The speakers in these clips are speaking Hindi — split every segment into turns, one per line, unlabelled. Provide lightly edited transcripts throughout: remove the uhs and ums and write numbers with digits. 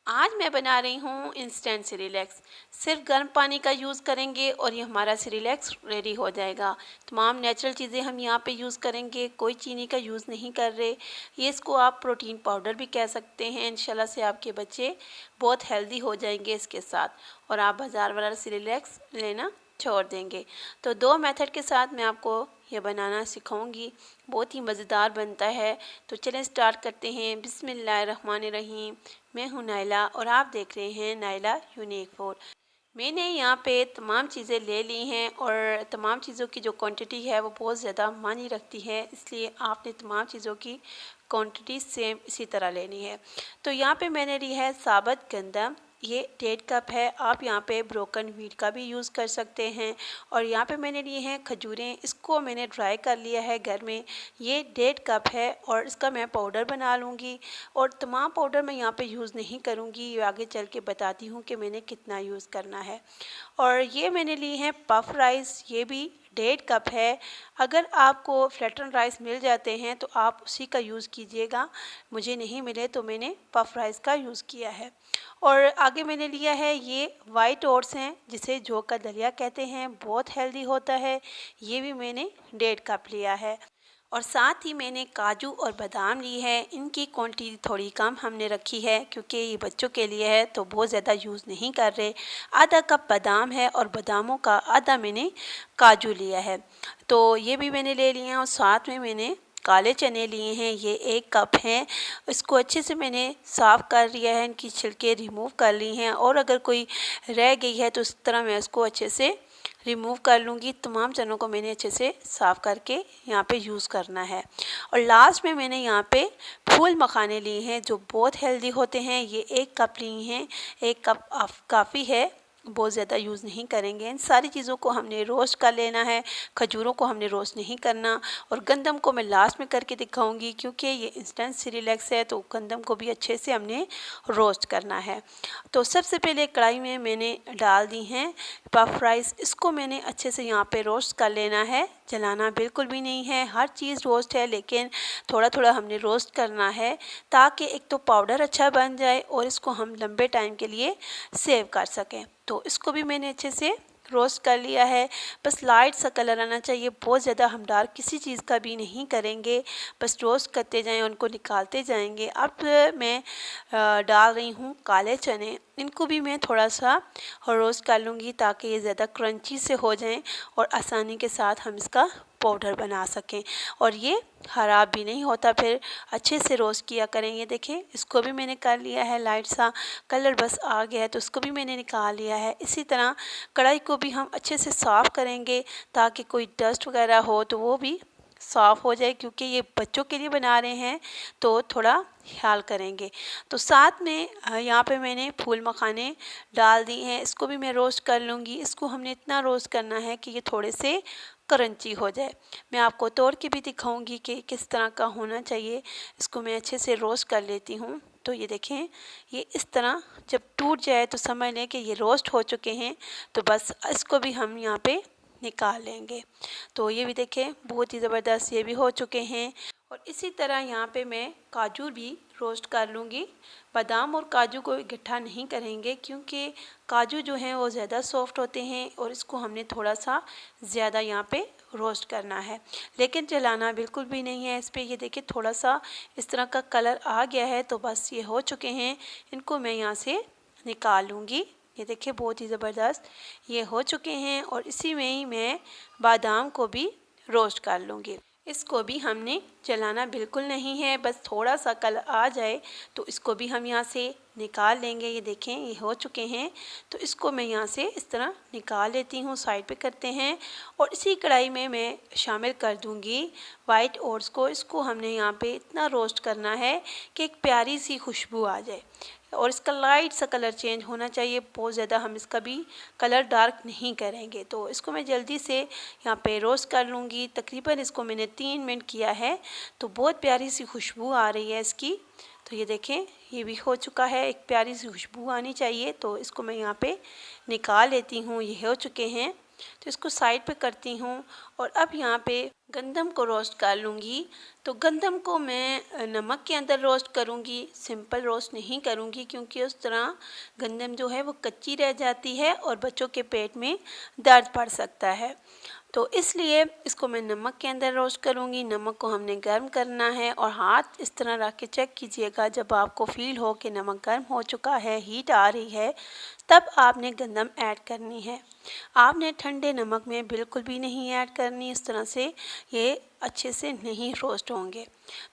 आज मैं बना रही हूँ इंस्टेंट सेरेलैक्स। सिर्फ गर्म पानी का यूज़ करेंगे और ये हमारा सेरेलैक्स रेडी हो जाएगा। तमाम नेचुरल चीज़ें हम यहाँ पे यूज़ करेंगे, कोई चीनी का यूज़ नहीं कर रहे। ये इसको आप प्रोटीन पाउडर भी कह सकते हैं। इंशाल्लाह से आपके बच्चे बहुत हेल्दी हो जाएंगे इसके साथ और आप बाज़ार वाला सेरेलैक्स लेना छोड़ देंगे। तो दो मेथड के साथ मैं आपको ये बनाना सिखाऊंगी, बहुत ही मज़ेदार बनता है। तो चलें स्टार्ट करते हैं। बिस्मिल्लाहिर्रहमानिर्रहीम। मैं हूँ नाइला और आप देख रहे हैं नाइला यूनिक फूड। मैंने यहाँ पे तमाम चीज़ें ले ली हैं और तमाम चीज़ों की जो क्वांटिटी है वो बहुत ज़्यादा मायने रखती है, इसलिए आपने तमाम चीज़ों की क्वांटिटी सेम इसी तरह लेनी है। तो यहाँ पे मैंने ली है साबुत गंदम, ये 1.5 कप है। आप यहाँ पे ब्रोकन व्हीट का भी यूज़ कर सकते हैं। और यहाँ पे मैंने लिए हैं खजूरें, इसको मैंने ड्राई कर लिया है घर में। ये 1.5 कप है और इसका मैं पाउडर बना लूँगी। और तमाम पाउडर मैं यहाँ पे यूज़ नहीं करूँगी, ये आगे चल के बताती हूँ कि मैंने कितना यूज़ करना है। और ये मैंने ली है पफ राइस, ये भी 1.5 कप है। अगर आपको फ्लैटन राइस मिल जाते हैं तो आप उसी का यूज़ कीजिएगा, मुझे नहीं मिले तो मैंने पफ राइस का यूज़ किया है। और आगे मैंने लिया है ये वाइट ओट्स हैं, जिसे जौ का दलिया कहते हैं, बहुत हेल्दी होता है। ये भी मैंने 1.5 कप लिया है। और साथ ही मैंने काजू और बादाम ली है। इनकी क्वांटिटी थोड़ी कम हमने रखी है क्योंकि ये बच्चों के लिए है तो बहुत ज़्यादा यूज़ नहीं कर रहे। आधा कप बादाम है और बादामों का आधा मैंने काजू लिया है, तो ये भी मैंने ले लिए हैं। और साथ में मैंने काले चने लिए हैं, ये 1 कप हैं। इसको अच्छे से मैंने साफ़ कर लिया है, इनकी छिलके रिमूव कर ली हैं। और अगर कोई रह गई है तो इस तरह मैं इसको अच्छे से रिमूव कर लूँगी। तमाम चनों को मैंने अच्छे से साफ़ करके यहाँ पे यूज़ करना है। और लास्ट में मैंने यहाँ पे फूल मखाने लिए हैं जो बहुत हेल्दी होते हैं। ये 1 कप लिए हैं, 1 कप काफ़ी है, बहुत ज़्यादा यूज़ नहीं करेंगे। इन सारी चीज़ों को हमने रोस्ट कर लेना है। खजूरों को हमने रोस्ट नहीं करना। और गंदम को मैं लास्ट में करके दिखाऊंगी क्योंकि ये इंस्टेंट सेरेलैक्स है, तो गंदम को भी अच्छे से हमने रोस्ट करना है। तो सबसे पहले कढ़ाई में मैंने डाल दी हैं पफ राइस, इसको मैंने अच्छे से यहाँ पे रोस्ट कर लेना है। जलाना बिल्कुल भी नहीं है, हर चीज़ रोस्ट है लेकिन थोड़ा थोड़ा हमने रोस्ट करना है ताकि एक तो पाउडर अच्छा बन जाए और इसको हम लंबे टाइम के लिए सेव कर सकें। तो इसको भी मैंने अच्छे से रोस्ट कर लिया है। बस लाइट सा कलर आना चाहिए, बहुत ज़्यादा हम डार्क किसी चीज़ का भी नहीं करेंगे, बस रोस्ट करते जाएं, उनको निकालते जाएंगे। अब मैं डाल रही हूँ काले चने, इनको भी मैं थोड़ा सा रोस्ट कर लूँगी ताकि ये ज़्यादा क्रंची से हो जाएं और आसानी के साथ हम इसका पाउडर बना सकें। और ये ख़राब भी नहीं होता, फिर अच्छे से रोस्ट किया करें। ये देखें, इसको भी मैंने कर लिया है, लाइट सा कलर बस आ गया है तो इसको भी मैंने निकाल लिया है। इसी तरह कढ़ाई को भी हम अच्छे से साफ़ करेंगे ताकि कोई डस्ट वगैरह हो तो वो भी साफ़ हो जाए, क्योंकि ये बच्चों के लिए बना रहे हैं तो थोड़ा ख्याल करेंगे। तो साथ में यहाँ पे मैंने फूल मखाने डाल दिए हैं, इसको भी मैं रोस्ट कर लूँगी। इसको हमने इतना रोस्ट करना है कि ये थोड़े से क्रंची हो जाए। मैं आपको तोड़ के भी दिखाऊंगी कि किस तरह का होना चाहिए। इसको मैं अच्छे से रोस्ट कर लेती हूँ। तो ये देखें, ये इस तरह जब टूट जाए तो समझ लें कि ये रोस्ट हो चुके हैं। तो बस इसको भी हम यहाँ पे निकाल लेंगे। तो ये भी देखें, बहुत ही ज़बरदस्त ये भी हो चुके हैं। और इसी तरह यहाँ पे मैं काजू भी रोस्ट कर लूँगी। बादाम और काजू को इकट्ठा नहीं करेंगे क्योंकि काजू जो हैं वो ज़्यादा सॉफ्ट होते हैं और इसको हमने थोड़ा सा ज़्यादा यहाँ पे रोस्ट करना है, लेकिन जलाना बिल्कुल भी नहीं है इस पर। ये देखिए, थोड़ा सा इस तरह का कलर आ गया है तो बस ये हो चुके हैं। इनको मैं यहाँ से निकाल लूँगी। ये देखिए, बहुत ही ज़बरदस्त ये हो चुके हैं। और इसी में ही मैं बादाम को भी रोस्ट कर लूँगी। इसको भी हमने जलाना बिल्कुल नहीं है, बस थोड़ा सा कलर आ जाए तो इसको भी हम यहाँ से निकाल लेंगे। ये देखें, ये हो चुके हैं तो इसको मैं यहाँ से इस तरह निकाल लेती हूँ, साइड पे करते हैं। और इसी कढ़ाई में मैं शामिल कर दूँगी वाइट ओट्स को। इसको हमने यहाँ पे इतना रोस्ट करना है कि एक प्यारी सी खुशबू आ जाए और इसका लाइट सा कलर चेंज होना चाहिए, बहुत ज़्यादा हम इसका भी कलर डार्क नहीं करेंगे। तो इसको मैं जल्दी से यहाँ पे रोस्ट कर लूँगी। तकरीबन इसको मैंने 3 मिनट किया है तो बहुत प्यारी सी खुशबू आ रही है इसकी। तो ये देखें, ये भी हो चुका है, एक प्यारी सी खुशबू आनी चाहिए। तो इसको मैं यहाँ पे निकाल लेती हूँ, ये हो चुके हैं। तो इसको साइड पे करती हूँ। और अब यहाँ पे गंदम को रोस्ट कर लूँगी। तो गंदम को मैं नमक के अंदर रोस्ट करूँगी, सिंपल रोस्ट नहीं करूँगी, क्योंकि उस तरह गंदम जो है वो कच्ची रह जाती है और बच्चों के पेट में दर्द पड़ सकता है। तो इसलिए इसको मैं नमक के अंदर रोस्ट करूँगी। नमक को हमने गर्म करना है और हाथ इस तरह रख के चेक कीजिएगा। जब आपको फील हो कि नमक गर्म हो चुका है, हीट आ रही है, तब आपने गंदम ऐड करनी है। आपने ठंडे नमक में बिल्कुल भी नहीं ऐड करनी, इस तरह से ये अच्छे से नहीं रोस्ट होंगे।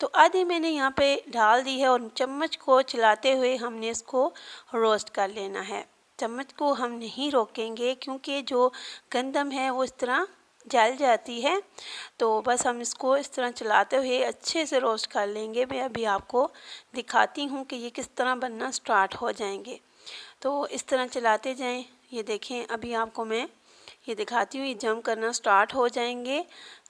तो आधी मैंने यहाँ पे डाल दी है और चम्मच को चलाते हुए हमने इसको रोस्ट कर लेना है। चम्मच को हम नहीं रोकेंगे, क्योंकि जो गंदम है वो इस तरह जल जाती है। तो बस हम इसको इस तरह चलाते हुए अच्छे से रोस्ट कर लेंगे। मैं अभी आपको दिखाती हूँ कि ये किस तरह बनना स्टार्ट हो जाएंगे। तो इस तरह चलाते जाएं। ये देखें, अभी आपको मैं ये दिखाती हूँ, ये जम करना स्टार्ट हो जाएंगे।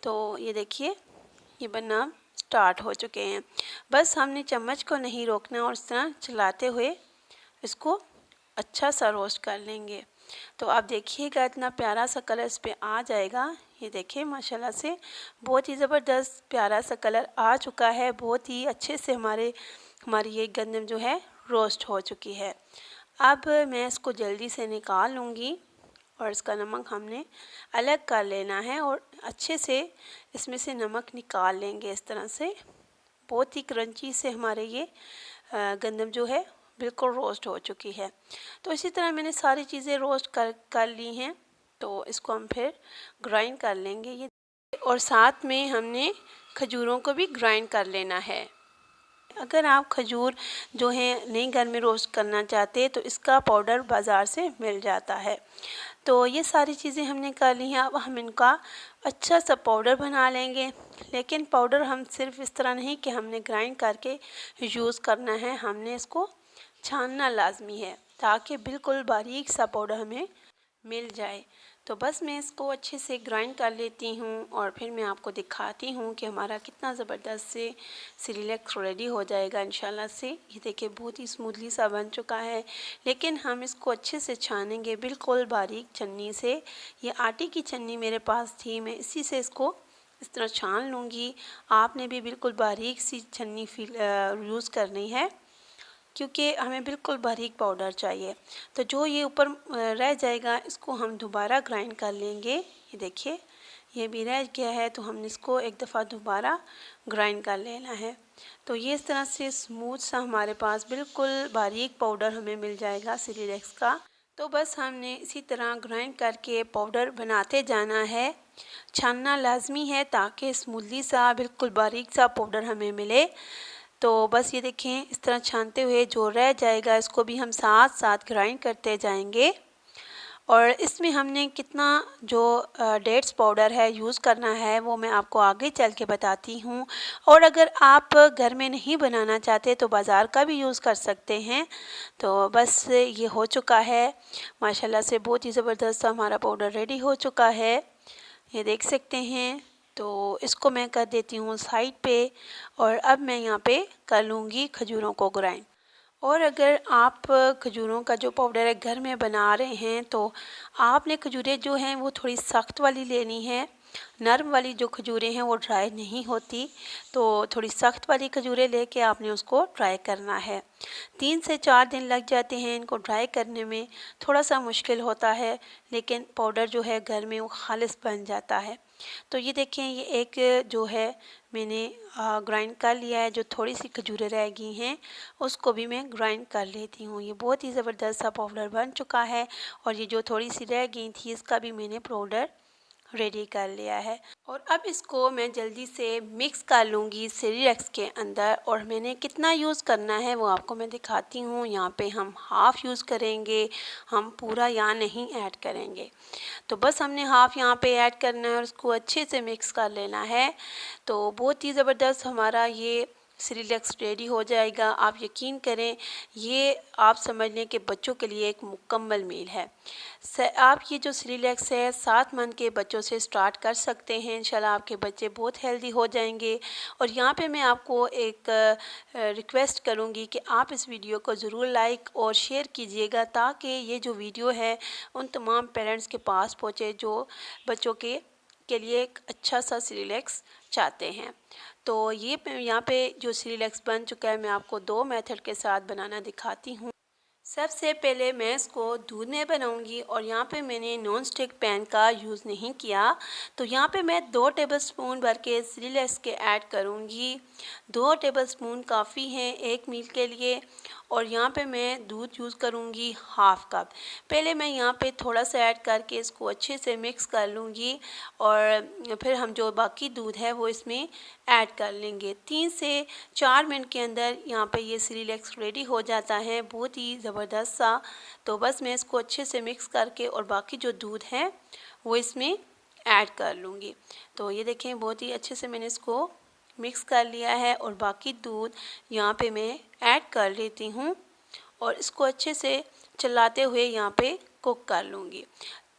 तो ये देखिए, ये बनना स्टार्ट हो चुके हैं। बस हमने चम्मच को नहीं रोकना और इस तरह चलाते हुए इसको अच्छा सा रोस्ट कर लेंगे। तो आप देखिएगा इतना प्यारा सा कलर इस पे आ जाएगा। ये देखिए माशाल्लाह से बहुत ही ज़बरदस्त प्यारा सा कलर आ चुका है। बहुत ही अच्छे से हमारी ये गंदम जो है रोस्ट हो चुकी है। अब मैं इसको जल्दी से निकाल लूँगी और इसका नमक हमने अलग कर लेना है और अच्छे से इसमें से नमक निकाल लेंगे। इस तरह से बहुत ही क्रंची से हमारे ये गंदम जो है बिल्कुल रोस्ट हो चुकी है। तो इसी तरह मैंने सारी चीज़ें रोस्ट कर ली हैं। तो इसको हम फिर ग्राइंड कर लेंगे ये, और साथ में हमने खजूरों को भी ग्राइंड कर लेना है। अगर आप खजूर जो है नहीं घर में रोस्ट करना चाहते तो इसका पाउडर बाज़ार से मिल जाता है। तो ये सारी चीज़ें हमने कर ली हैं। अब हम इनका अच्छा सा पाउडर बना लेंगे। लेकिन पाउडर हम सिर्फ इस तरह नहीं कि हमने ग्राइंड करके यूज़ करना है, हमने इसको छानना लाजमी है ताकि बिल्कुल बारीक सा पाउडर हमें मिल जाए। तो बस मैं इसको अच्छे से ग्राइंड कर लेती हूँ और फिर मैं आपको दिखाती हूँ कि हमारा कितना ज़बरदस्त से सेरेलैक रेडी हो जाएगा इंशाल्लाह से। ये देखिए बहुत ही स्मूथली सा बन चुका है। लेकिन हम इसको अच्छे से छानेंगे बिल्कुल बारीक छन्नी से। ये आटे की छन्नी मेरे पास थी, मैं इसी से इसको इस तरह छान लूँगी। आपने भी बिल्कुल बारीक सी छन्नी यूज़ करनी है, क्योंकि हमें बिल्कुल बारीक पाउडर चाहिए। तो जो ये ऊपर रह जाएगा इसको हम दोबारा ग्राइंड कर लेंगे। ये देखिए ये भी रह गया है, तो हमने इसको एक दफ़ा दोबारा ग्राइंड कर लेना है। तो ये इस तरह से स्मूथ सा हमारे पास बिल्कुल बारीक पाउडर हमें मिल जाएगा सेरेलैक का। तो बस हमने इसी तरह ग्राइंड करके पाउडर बनाते जाना है। छानना लाजमी है ताकि स्मूथली सा बिल्कुल बारीक सा पाउडर हमें मिले। तो बस ये देखें इस तरह छानते हुए जो रह जाएगा इसको भी हम साथ साथ ग्राइंड करते जाएंगे। और इसमें हमने कितना जो डेट्स पाउडर है यूज़ करना है वो मैं आपको आगे चल के बताती हूँ। और अगर आप घर में नहीं बनाना चाहते तो बाज़ार का भी यूज़ कर सकते हैं। तो बस ये हो चुका है माशाल्लाह से, बहुत ही ज़बरदस्त हमारा पाउडर रेडी हो चुका है, ये देख सकते हैं। तो इसको मैं कर देती हूँ साइड पे और अब मैं यहाँ पे कर लूँगी खजूरों को ग्राइंड। और अगर आप खजूरों का जो पाउडर है घर में बना रहे हैं तो आपने खजूरें जो हैं वो थोड़ी सख्त वाली लेनी है। नरम वाली जो खजूरें हैं वो ड्राई नहीं होती, तो थोड़ी सख्त वाली खजूरें लेके आपने उसको ड्राई करना है। 3 से 4 दिन लग जाते हैं इनको ड्राई करने में, थोड़ा सा मुश्किल होता है, लेकिन पाउडर जो है घर में वो खालिस बन जाता है। तो ये देखें ये एक जो है मैंने ग्राइंड कर लिया है। जो थोड़ी सी खजूरें रह गई हैं उसको भी मैं ग्राइंड कर लेती हूँ। ये बहुत ही ज़बरदस्त सा पाउडर बन चुका है। और ये जो थोड़ी सी रह गई थी इसका भी मैंने पाउडर रेडी कर लिया है। और अब इसको मैं जल्दी से मिक्स कर लूँगी सेरेलैक के अंदर। और मैंने कितना यूज़ करना है वो आपको मैं दिखाती हूँ। यहाँ पे हम हाफ़ यूज़ करेंगे, हम पूरा यहाँ नहीं ऐड करेंगे। तो बस हमने हाफ़ यहाँ पे ऐड करना है और उसको अच्छे से मिक्स कर लेना है। तो बहुत ही ज़बरदस्त हमारा ये सिरिलैक्स रेडी हो जाएगा। आप यकीन करें, ये आप समझ लें कि बच्चों के लिए एक मुकम्मल मील है। आप ये जो सिरिलैक्स है 7 मंथ के बच्चों से स्टार्ट कर सकते हैं। इंशाल्लाह आपके बच्चे बहुत हेल्दी हो जाएंगे। और यहाँ पे मैं आपको एक रिक्वेस्ट करूँगी कि आप इस वीडियो को ज़रूर लाइक और शेयर कीजिएगा, ताकि ये जो वीडियो है उन तमाम पेरेंट्स के पास पहुँचे जो बच्चों के लिए एक अच्छा सा सिरिलैक्स चाहते हैं। तो ये यहाँ पे जो सिरिलैक्स बन चुका है, मैं आपको 2 मेथड के साथ बनाना दिखाती हूँ। सबसे पहले मैं इसको दूध में बनाऊंगी और यहाँ पे मैंने नॉन स्टिक पैन का यूज़ नहीं किया। तो यहाँ पे मैं 2 टेबलस्पून भर के सिरिलैक्स के ऐड करूँगी। 2 टेबलस्पून काफ़ी हैं एक मील के लिए। और यहाँ पे मैं दूध यूज़ करूँगी हाफ़ कप। पहले मैं यहाँ पे थोड़ा सा ऐड करके इसको अच्छे से मिक्स कर लूँगी और फिर हम जो बाकी दूध है वो इसमें ऐड कर लेंगे। 3 से 4 मिनट के अंदर यहाँ पे ये सिरिलैक्स रेडी हो जाता है, बहुत ही ज़बरदस्त सा। तो बस मैं इसको अच्छे से मिक्स करके और बाकी जो दूध है वो इसमें ऐड कर लूँगी। तो ये देखें, बहुत ही अच्छे से मैंने इसको मिक्स कर लिया है और बाकी दूध यहाँ पे मैं ऐड कर लेती हूँ और इसको अच्छे से चलाते हुए यहाँ पे कुक कर लूँगी।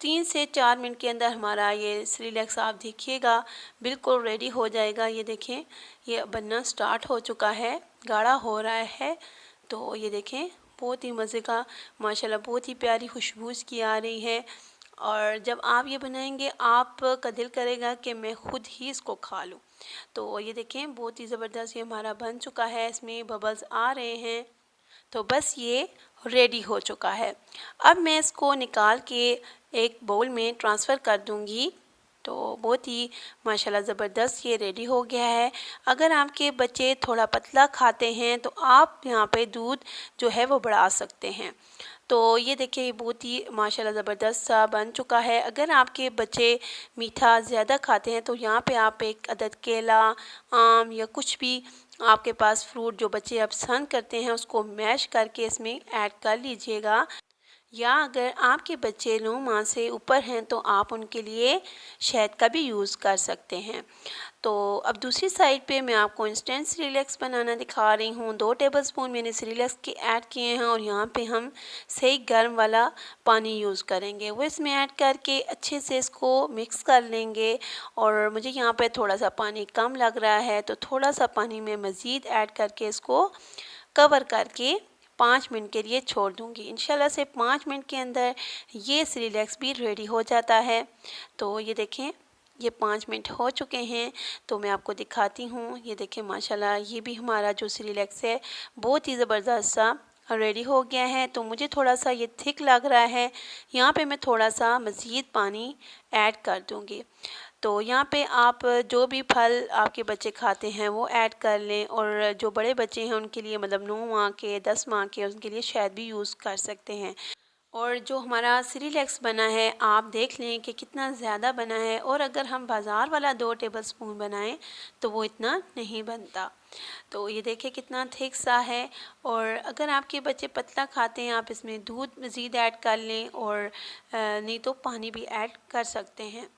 3 से 4 मिनट के अंदर हमारा ये सिरिलैक्स आप देखिएगा बिल्कुल रेडी हो जाएगा। ये देखें, ये बनना स्टार्ट हो चुका है, गाढ़ा हो रहा है। तो ये देखें, बहुत ही मज़े का माशाल्लाह बहुत ही प्यारी खुशबू इसकी आ रही है। और जब आप ये बनाएंगे आपका दिल करेगा कि मैं ख़ुद ही इसको खा लूँ। तो ये देखें, बहुत ही ज़बरदस्त ये हमारा बन चुका है, इसमें बबल्स आ रहे हैं। तो बस ये रेडी हो चुका है। अब मैं इसको निकाल के एक बाउल में ट्रांसफ़र कर दूँगी। तो बहुत ही माशाल्लाह ज़बरदस्त ये रेडी हो गया है। अगर आपके बच्चे थोड़ा पतला खाते हैं तो आप यहाँ पे दूध जो है वो बढ़ा सकते हैं। तो ये देखिए, ये बहुत ही माशाल्लाह ज़बरदस्त सा बन चुका है। अगर आपके बच्चे मीठा ज़्यादा खाते हैं तो यहाँ पे आप एक अदद केला, आम या कुछ भी आपके पास फ्रूट जो बच्चे आप पसंद करते हैं उसको मैश करके इसमें ऐड कर लीजिएगा। या अगर आपके बच्चे 9 माह से ऊपर हैं तो आप उनके लिए शहद का भी यूज़ कर सकते हैं। तो अब दूसरी साइड पे मैं आपको इंस्टेंट सिरिलैक्स बनाना दिखा रही हूँ। 2 टेबलस्पून मैंने सिरिलैक्स के ऐड किए हैं और यहाँ पे हम सही गर्म वाला पानी यूज़ करेंगे, वो इसमें ऐड करके अच्छे से इसको मिक्स कर लेंगे। और मुझे यहाँ पे थोड़ा सा पानी कम लग रहा है तो थोड़ा सा पानी मैं मज़ीद ऐड करके इसको कवर करके 5 मिनट के लिए छोड़ दूँगी। इंशाल्लाह से 5 मिनट के अंदर ये सिरिलैक्स भी रेडी हो जाता है। तो ये देखें, ये 5 मिनट हो चुके हैं तो मैं आपको दिखाती हूँ। ये देखें माशाल्लाह ये भी हमारा जो सिरिलैक्स है बहुत ही ज़बरदस्त सा रेडी हो गया है। तो मुझे थोड़ा सा ये थिक लग रहा है, यहाँ पे मैं थोड़ा सा मज़ीद पानी ऐड कर दूँगी। तो यहाँ पे आप जो भी फल आपके बच्चे खाते हैं वो ऐड कर लें। और जो बड़े बच्चे हैं उनके लिए मतलब 9 माह के 10 माह के उनके लिए शहद भी यूज़ कर सकते हैं। और जो हमारा सिरिलैक्स बना है आप देख लें कि कितना ज़्यादा बना है। और अगर हम बाज़ार वाला 2 टेबलस्पून बनाएं तो वो इतना नहीं बनता। तो ये देखें कितना थिक सा है। और अगर आपके बच्चे पतला खाते हैं आप इसमें दूध मज़ीद ऐड कर लें और नहीं तो पानी भी ऐड कर सकते हैं।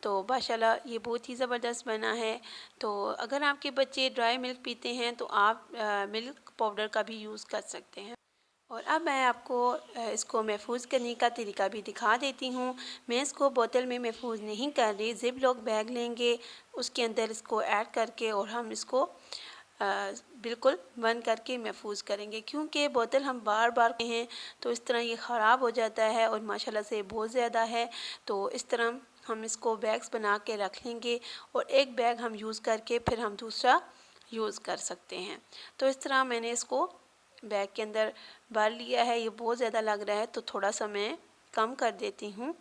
तो माशाल्लाह ये बहुत ही ज़बरदस्त बना है। तो अगर आपके बच्चे ड्राई मिल्क पीते हैं तो आप मिल्क पाउडर का भी यूज़ कर सकते हैं। और अब मैं आपको इसको महफूज़ करने का तरीका भी दिखा देती हूँ। मैं इसको बोतल में महफूज़ नहीं कर रही, ज़िप लॉक बैग लेंगे, उसके अंदर इसको ऐड करके और हम इसको बिल्कुल बंद करके महफूज़ करेंगे। क्योंकि बोतल हम बार बार हैं तो इस तरह ये ख़राब हो जाता है और माशाल्लाह से बहुत ज़्यादा है। तो इस तरह हम इसको बैग्स बना के रख लेंगे और एक बैग हम यूज़ करके फिर हम दूसरा यूज़ कर सकते हैं। तो इस तरह मैंने इसको बैग के अंदर भर लिया है। ये बहुत ज़्यादा लग रहा है तो थोड़ा सा मैं कम कर देती हूँ।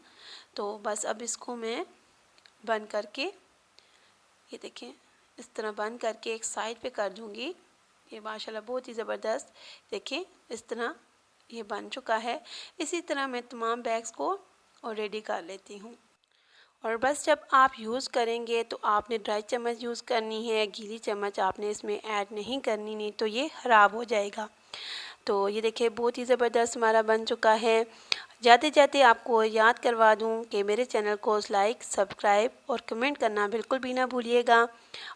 तो बस अब इसको मैं बंद करके ये देखें इस तरह बंद करके एक साइड पे कर दूँगी। ये माशाल्लाह बहुत ही ज़बरदस्त देखें इस तरह ये बन चुका है। इसी तरह मैं तमाम बैग्स को और रेडी कर लेती हूँ। और बस जब आप यूज़ करेंगे तो आपने ड्राई चम्मच यूज़ करनी है, गीली चम्मच आपने इसमें ऐड नहीं करनी, नहीं तो ये ख़राब हो जाएगा। तो ये देखिए बहुत ही ज़बरदस्त हमारा बन चुका है। जाते जाते आपको याद करवा दूं कि मेरे चैनल को लाइक, सब्सक्राइब और कमेंट करना बिल्कुल भी ना भूलिएगा।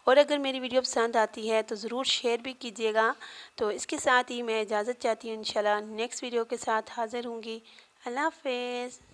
और अगर मेरी वीडियो पसंद आती है तो ज़रूर शेयर भी कीजिएगा। तो इसके साथ ही मैं इजाज़त चाहती हूँ। इंशाल्लाह नेक्स्ट वीडियो के साथ हाज़िर होंगी। अल्लाह हाफ़िज़।